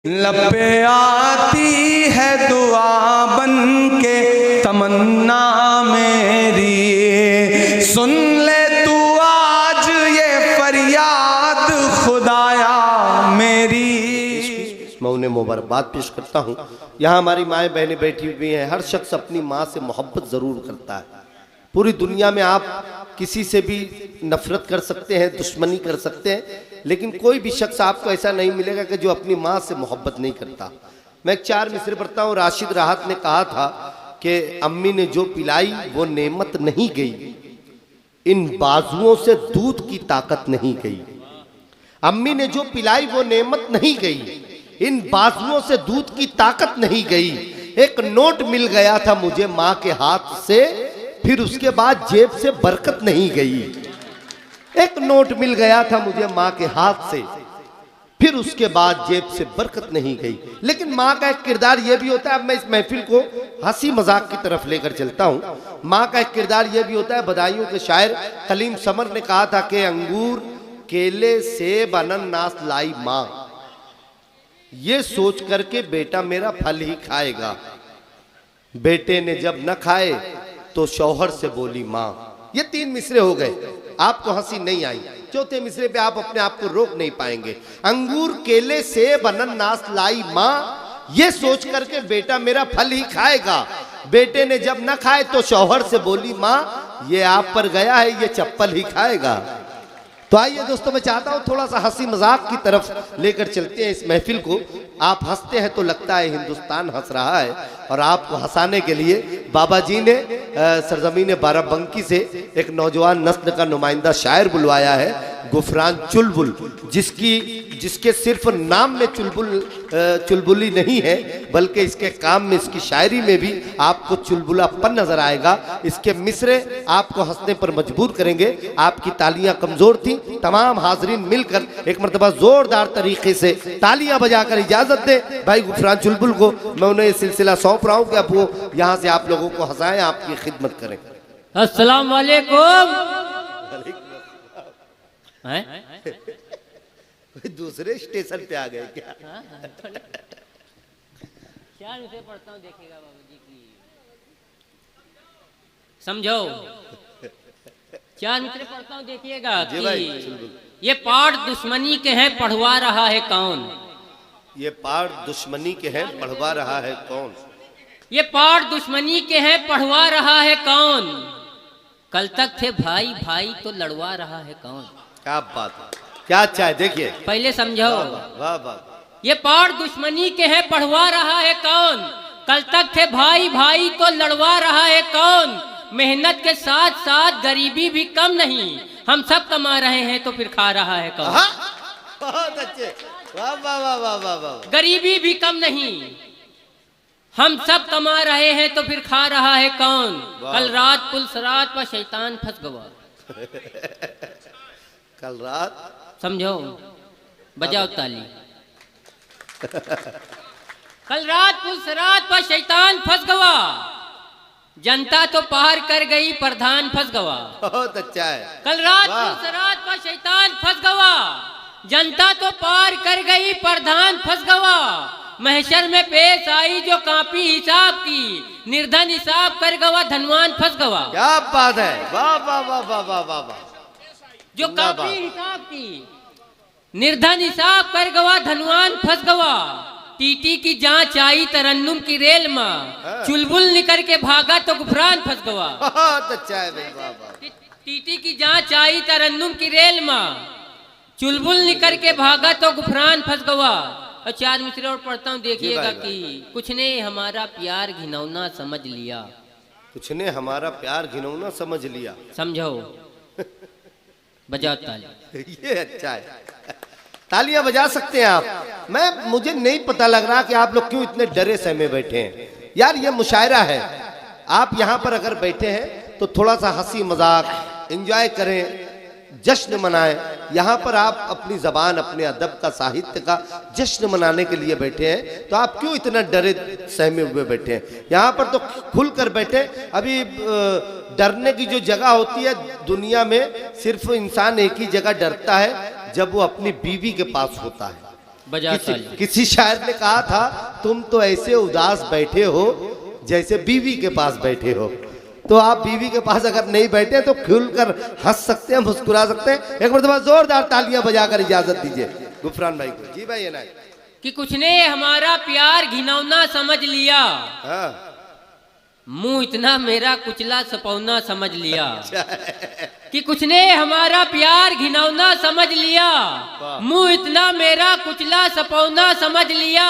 लब पे आती है दुआ बन के तमन्ना मेरी, सुन ले तू आज ये फरियाद खुदाया मेरी। मैं उन्हें मुबारकबाद पेश करता हूँ। यहाँ हमारी माएँ बहनें बैठी हुई हैं। हर शख्स अपनी माँ से मोहब्बत ज़रूर करता है। पूरी दुनिया में आप किसी से भी नफरत कर सकते हैं, दुश्मनी कर सकते हैं, लेकिन कोई भी शख्स आपको ऐसा नहीं मिलेगा कि जो अपनी माँ से मोहब्बत नहीं करता। मैं एक 4 मिसरे पढ़ता हूँ। राशिद राहत ने कहा था कि अम्मी ने जो पिलाई वो नेमत नहीं गई, इन बाजुओं से दूध की ताकत नहीं गई। अम्मी ने जो पिलाई वो नेमत नहीं गई, इन बाजुओं से दूध की ताकत नहीं गई। एक नोट मिल गया था मुझे माँ के हाथ से, फिर उसके बाद जेब से बरकत नहीं गई। एक नोट मिल गया था मुझे माँ के हाथ से, फिर उसके बाद जेब से बरकत नहीं गई। लेकिन माँ का एक किरदार यह भी होता है, अब मैं इस महफिल को हंसी मजाक की तरफ लेकर चलता हूँ। माँ का एक किरदार यह भी होता है। बदायूं के शायर कलीम समर ने कहा था कि अंगूर केले सेब अनानास लाई माँ, ये सोच करके बेटा मेरा फल ही खाएगा। बेटे ने जब न खाए तो शौहर से बोली माँ। ये 3 मिसरे हो गए, आपको हंसी नहीं आई। 4थे मिसरे पे आप अपने आप को रोक नहीं पाएंगे। अंगूर केले सेब अनानास लाई माँ, ये सोच करके बेटा मेरा फल ही खाएगा। बेटे ने जब न खाए तो शौहर से बोली माँ, ये आप पर गया है, ये चप्पल ही खाएगा। तो आइए दोस्तों, मैं चाहता हूँ थोड़ा सा हंसी मजाक की तरफ लेकर चलते हैं इस महफिल को। आप हंसते हैं तो लगता है हिंदुस्तान हंस रहा है, और आपको हंसाने के लिए बाबा जी ने सरजमीन बाराबंकी से एक नौजवान नस्ल का नुमाइंदा शायर बुलवाया है, गुफरान चुलबुल, जिसके सिर्फ नाम में चुलबुली नहीं है, बल्कि इसके काम में, इसकी शायरी में भी आपको चुलबुलापन नजर आएगा। इसके मिसरे आपको हंसने पर मजबूर करेंगे। आपकी तालियां कमजोर थी, तमाम हाजरीन मिलकर एक मरतबा जोरदार तरीके से तालियां बजाकर इजाजत दे भाई गुफरान चुलबुल को। मैं उन्हें ये सिलसिला सौंप रहा हूँ कि अब वो यहाँ से आप लोगों को हंसाएं, आपकी खिदमत करें। अस्सलाम वालेकुम। दूसरे स्टेशन पे आ गए क्या? क्या उसे पढ़ता हूँ, देखिएगा बाबूजी की, समझो। 4 मिसरे पढ़ता हूँ, देखिएगा कि ये पाठ दुश्मनी के हैं, पढ़वा रहा है कौन? ये पाठ दुश्मनी के हैं, पढ़वा रहा है कौन? ये पाठ दुश्मनी के हैं, पढ़वा रहा है कौन? कल तक थे भाई भाई तो लड़वा रहा है कौन? क्या बात है, क्या अच्छा है। देखिए पहले समझो। वाह वाह। ये पाठ दुश्मनी के हैं, पढ़वा रहा है कौन? कल तक थे भाई भाई तो लड़वा रहा है कौन? मेहनत के साथ साथ गरीबी भी कम नहीं, हम सब कमा रहे हैं तो फिर खा रहा है कौन? बहुत अच्छे, वाह वाह वाह वाह वाह वाह। गरीबी भी कम नहीं, हम सब कमा रहे हैं तो फिर खा रहा है कौन? कल रात पुलिस रात पर शैतान फंस गवा। कल रात, समझो, बजाओ ताली। कल रात पुलिस रात पर शैतान फंस गवा, जनता तो पार कर गई, प्रधान फंस गवा। बहुत अच्छा है। कल रात पुलिस रात पर शैतान फंस गवा, जनता तो पार कर गई, प्रधान फंस गवा। महशर में पेश आई जो कापी हिसाब की, निर्धन हिसाब कर गवा, धनवान फंस गवा। क्या बात है, वाह वाह वाह वाह वाह वाह वाह। जो कापी हिसाब की, निर्धन हिसाब कर गवा, धनवान फंस गवा। टीटी की जांच आई तरन्नुम की रेल में, चुलबुल निकल के भागा तो गुफरान फंस गवा। बहुत अच्छा है भाई, वाह वाह। टीटी की जांच आई तरन्नुम की रेल में, चुलबुल निकल के भागा तो गुफरान फंस गवा। और 4 मिसरे और पढ़ता हूँ, देखिएगा कि कुछ ने हमारा प्यार घिनौना समझ लिया। कुछ ने हमारा प्यार घिनौना समझ लिया। समझो, बजाओ ताली। ये अच्छा है, तालियां बजा सकते हैं आप। मुझे नहीं पता लग रहा कि आप लोग क्यों इतने डरे सहमे बैठे हैं। यार ये मुशायरा है, आप यहाँ पर अगर बैठे हैं तो थोड़ा सा हंसी मजाक एंजॉय करें, जश्न मनाएं। यहाँ पर आप अपनी जबान, अपने अदब का, साहित्य का जश्न मनाने के लिए बैठे हैं, तो आप क्यों इतना डरे सहमे हुए बैठे हैं? यहाँ पर तो खुल कर बैठे। अभी डरने की जो जगह होती है दुनिया में, सिर्फ इंसान एक ही जगह डरता है, जब वो अपनी बीवी के पास होता है। बजा ताली। किसी शायर ने कहा था, तुम तो ऐसे उदास बैठे हो जैसे बीवी के पास बैठे हो। तो आप बीवी के पास अगर नहीं बैठे तो खुलकर हंस सकते हैं, मुस्कुरा सकते हैं। एक मरतबा जोरदार तालियां बजाकर इजाजत दीजिए गुफरान भाई को। जी भाई है ना कि कुछ ने हमारा प्यार घिनौना समझ लिया, हाँ। मुंह इतना मेरा कुचला सपौना समझ लिया। कि कुछ ने हमारा प्यार घिनौना समझ लिया, मुंह इतना मेरा कुचला सपौना समझ लिया।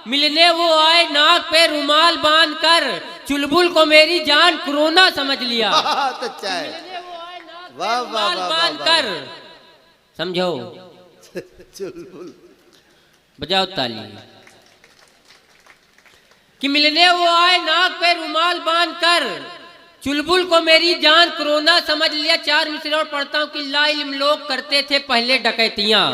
मिलने वो आए नाक पे रुमाल बांध कर, चुलबुल को मेरी जान कोरोना समझ लिया। बहुत अच्छा है। मिलने वो आए नाक पे वाह, वाह, रुमाल वाह, बांध वाह, कर, समझो, चुलबुल। बजाओ ताली। कि मिलने वो आए नाक पे रुमाल बांध कर, चुलबुल को मेरी जान कोरोना समझ लिया। 4 मिसरे और पढ़ता हूँ कि ला इल्म लोग करते थे पहले डकैतियां,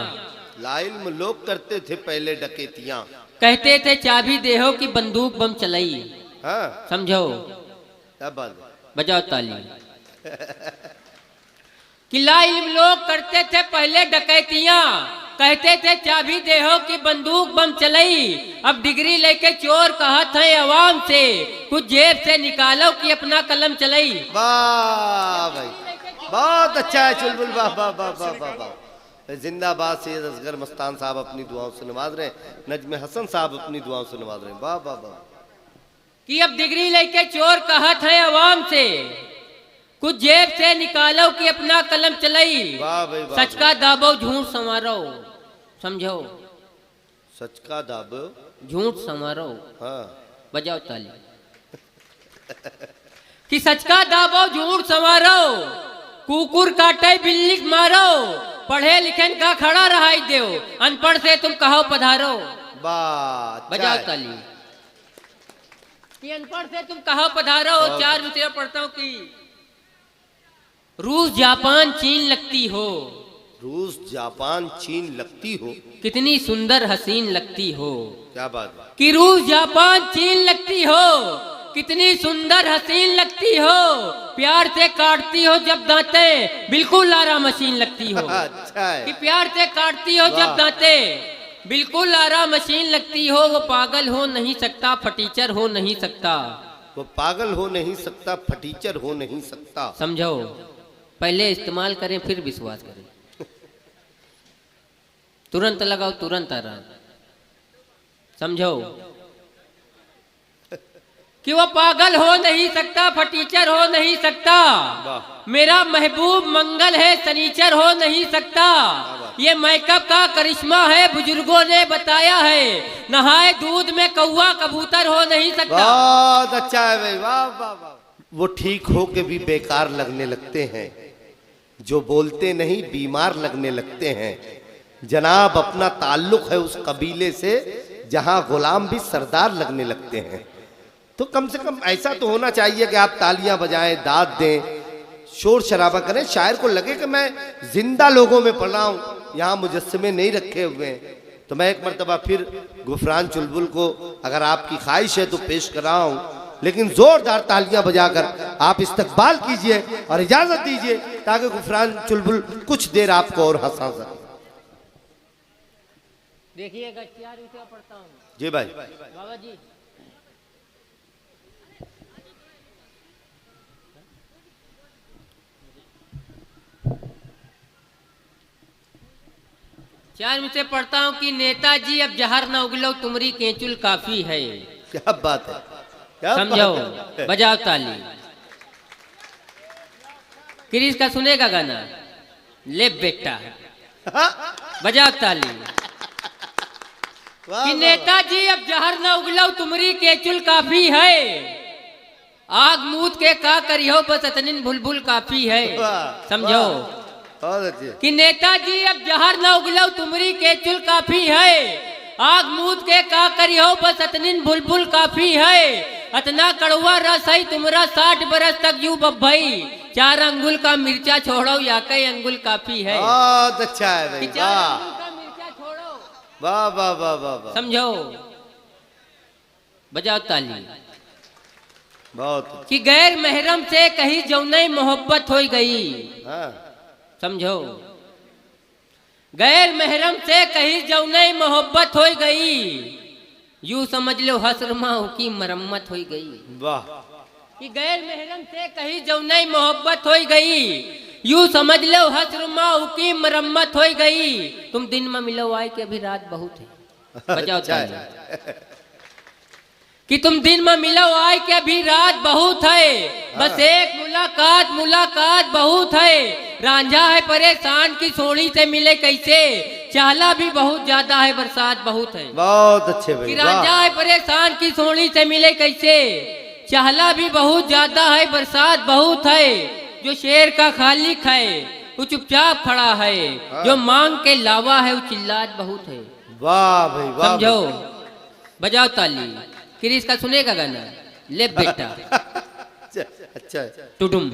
ला इल्म लोग करते थे पहले डकैतियां, कहते थे चाबी देहो की बंदूक बम चलाई। हाँ। समझो, क्या बात है? बजाओ ताली। कि ला इल्म लोग करते थे पहले डकैतियां, कहते थे चाबी देहो की बंदूक बम चलाई। अब डिग्री लेके चोर कहत है अवाम से, कुछ जेब से निकालो कि अपना कलम चलाई। वाह भाई, बहुत अच्छा है चुलबुल। वाह वाह वाह वाह वाह वाह। जिंदाबाद। सैयद असगर मस्तान साहब अपनी दुआओं से नवाज रहे हैं, नजमे हसन साहब अपनी दुआओं से नवाज रहे हैं। वाह वाह वाह। कि अब डिग्री लेके चोर कहत है अवाम से, कुछ जेब से निकालो कि अपना कलम चलाई। वाह भाई वाह। सच का दाबो झूठ संवारो, समझो, सच का दाब, झूठ संवारो। हाँ। बजाओ ताली। कि सच का दाबो झूठ संवारो, कुकुर काटे बिल्ली मारो, पढ़े लिखे का खड़ा रहाई दो, अनपढ़ से तुम कहो पधारो। वाह, बजाओ ताली। कि अनपढ़ से तुम कहो पधारो। 4 मिसरे पढ़ता हूँ कि रूस जापान चीन लगती हो, रूस जापान चीन लगती हो, कितनी सुंदर हसीन लगती हो। क्या बात है? कि रूस जापान चीन लगती हो, कितनी सुंदर हसीन लगती हो। प्यार से काटती हो जब दांतें, बिल्कुल लारा मशीन लगती हो। अच्छा है। कि प्यार से काटती हो जब दांतें, बिल्कुल लारा मशीन लगती हो। वो पागल हो नहीं सकता, फटीचर हो नहीं सकता। वो पागल हो नहीं सकता, फटीचर हो नहीं सकता। समझो, पहले इस्तेमाल करें फिर विश्वास करें। तुरंत लगाओ तुरंत आराम। समझो कि वो पागल हो नहीं सकता, फटीचर हो नहीं सकता। मेरा महबूब मंगल है, सनीचर हो नहीं सकता। ये मेकअप का करिश्मा है, बुजुर्गों ने बताया है। नहाए दूध में कौवा कबूतर हो नहीं सकता। बहुत अच्छा है भाई, वाह वाह वाह। वो ठीक हो के भी बेकार लगने लगते हैं, जो बोलते नहीं बीमार लगने लगते हैं। जनाब अपना ताल्लुक है उस कबीले से जहां गुलाम भी सरदार लगने लगते हैं। तो कम से कम ऐसा तो होना चाहिए कि आप तालियां बजाएं, दाद दें, शोर शराबा करें, शायर को लगे कि मैं जिंदा लोगों में पढ़ रहा हूं, यहाँ मुजस्समे नहीं रखे हुए हैं। तो मैं एक मरतबा फिर गुफरान चुलबुल को अगर आपकी ख्वाहिश है तो पेश कर रहा हूं, लेकिन जोरदार तालियां बजाकर आप इस्तकबाल कीजिए और इजाजत दीजिए ताकि गुफरान चुलबुल कुछ देर आपको और हंसा सके। देखिएगा 4 मिसरे पढ़ता हूँ। जी भाई। बाबा जी, चार मिसरे पढ़ता हूँ कि नेताजी अब जहर न उगलो तुमरी केंचुल काफी है। क्या बात है, क्या समझो, बात है। बजाओ ताली। क्रिस का सुनेगा गाना, ले बेटा, बजाओ ताली। कि नेताजी अब जहर न उगलो तुमरी केचुल काफी है, आग मूत के का करियो बस अतनिन बुलबुल काफी है। समझो कि नेताजी अब जहर न उगलो तुमरी केचुल काफी है, आग मूत के का करियो बस अतनिन बुलबुल काफी है। अतना कड़वा रस है तुमरा 60 बरस तक यू बब्बई, 4 अंगुल का मिर्चा छोड़ो या कई अंगुल काफी है। बहुत अच्छा है भाई, 4 अंगुल का मिर्चा छोड़ो। वाह वाह वाह वाह वाह। समझो, बजाओ ताली। बहुत कि गैर महरम से कहीं जौनई मोहब्बत हो गई। हाँ। समझो, गैर महरम से कहीं जौने मोहब्बत हो गई, यूं समझ लो हसरमा की मरम्मत हो गई। वाह। कि गैर महरम से कहीं जौने मोहब्बत हो गई, यूं समझ लो हसरमा की मरम्मत हो गई। तुम दिन में मिलो आए कि अभी रात बहुत है। बजाओ ताली। कि तुम दिन में मिलो आए कि अभी रात बहुत है, बस एक मुलाकात मुलाकात बहुत है। रांझा है परेशान की सोनी से मिले कैसे, चाहला भी बहुत ज्यादा है बरसात बहुत है। बहुत अच्छे भाई। कि रांझा है परेशान की सोनी से मिले कैसे, चाहला भी बहुत ज्यादा है बरसात बहुत है। जो शेर का खालिक है वो चुपचाप खड़ा है, जो मांग के लावा है वो चिल्लात बहुत है। वाह भाई वाह। समझो, बजाओ ताली। क्रिस का सुनेगा गाना, ले बेटा अच्छा टुडुम।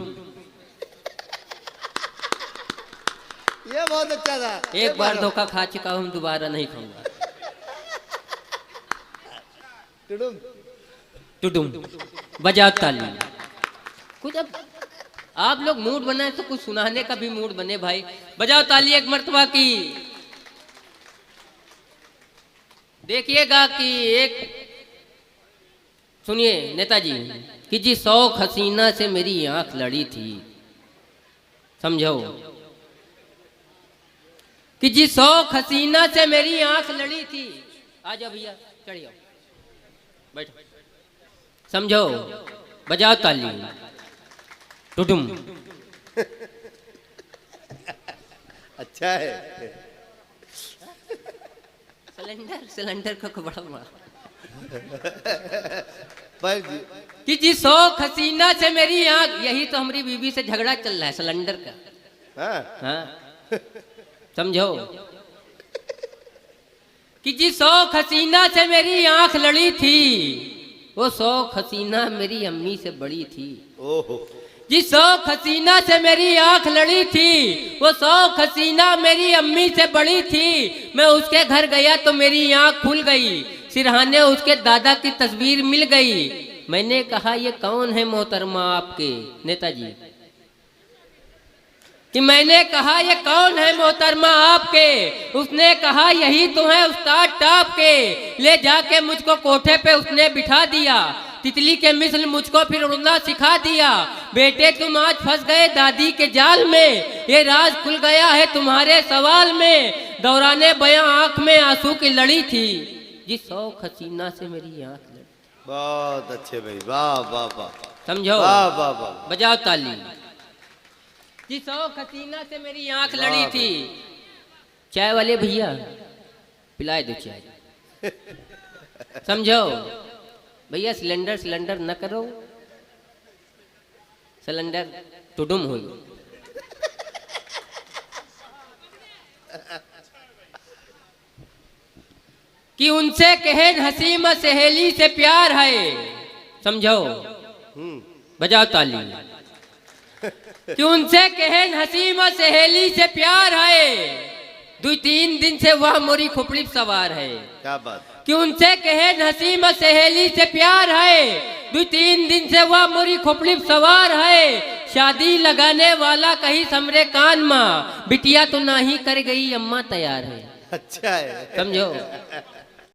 ये बहुत अच्छा था। एक बार धोखा खा चुका हूं, दोबारा नहीं खाऊंगा। टुडुम। टुडुम, बजाओ ताली। कुछ अब आप लोग मूड बनाए तो कुछ सुनाने का भी मूड बने भाई। बजाओ ताली एक मर्तबा की। देखिएगा कि एक सुनिए नेताजी कि जी शौक हसीना से मेरी आंख लड़ी थी। समझो कि जी शौक हसीना से मेरी आंख लड़ी थी। आ जाओ भैया, चढ़िए बैठो। समझो, बजाओ ताली। टुडुम। अच्छा है। सिलेंडर का बड़ा बड़ा भाई कि जी शौक हसीना से मेरी आंख, यही तो हमारी बीवी से झगड़ा चल रहा है सिलेंडर का। हाँ समझो कि जी शौक हसीना से मेरी आंख लड़ी थी, वो शौक हसीना मेरी अम्मी से बड़ी थी। ओहो। जी शौक हसीना से मेरी आंख लड़ी थी, वो शौक हसीना मेरी अम्मी से बड़ी थी। मैं उसके घर गया तो मेरी आंख खुल गई, सिरहाने उसके दादा की तस्वीर मिल गई। मैंने कहा ये कौन है मोहतरमा आपके नेताजी, कि मैंने कहा ये कौन है मोहतरमा आपके। उसने कहा यही तो है उस्ताद टाप के। ले जाके मुझको कोठे पे उसने बिठा दिया, तितली के मिसल मुझको फिर उड़ना सिखा दिया। बेटे तुम आज फंस गए दादी के जाल में, ये राज खुल गया है तुम्हारे सवाल में। दौराने बयां आंख में आंसू की लड़ी थी, जी शौक हसीना से मेरी आंख लड़ी। बहुत अच्छे भाई, वाह वाह वाह। समझो, वाह वाह वाह। बजाओ ताली। जी शौक हसीना से मेरी आंख लड़ी थी। चाय वाले भैया पिलाए दो चाय। समझो भैया, सिलेंडर न करो, सिलेंडर टुडुम हुई। कि उनसे कहे हंसी में सहेली से प्यार है। समझो, बजाओ ताली। कि उनसे कहे हंसी में सहेली से प्यार है, 2-3 दिन से वह मोरी खोपड़ी सवार है। क्या बात। कि उनसे कहे हंसी में सहेली से प्यार है, 2-3 दिन से वह मोरी खोपड़ी सवार है। शादी लगाने वाला कहीं समरे कान माँ, बिटिया तो ना ही कर गई अम्मा तैयार है। अच्छा है। समझो,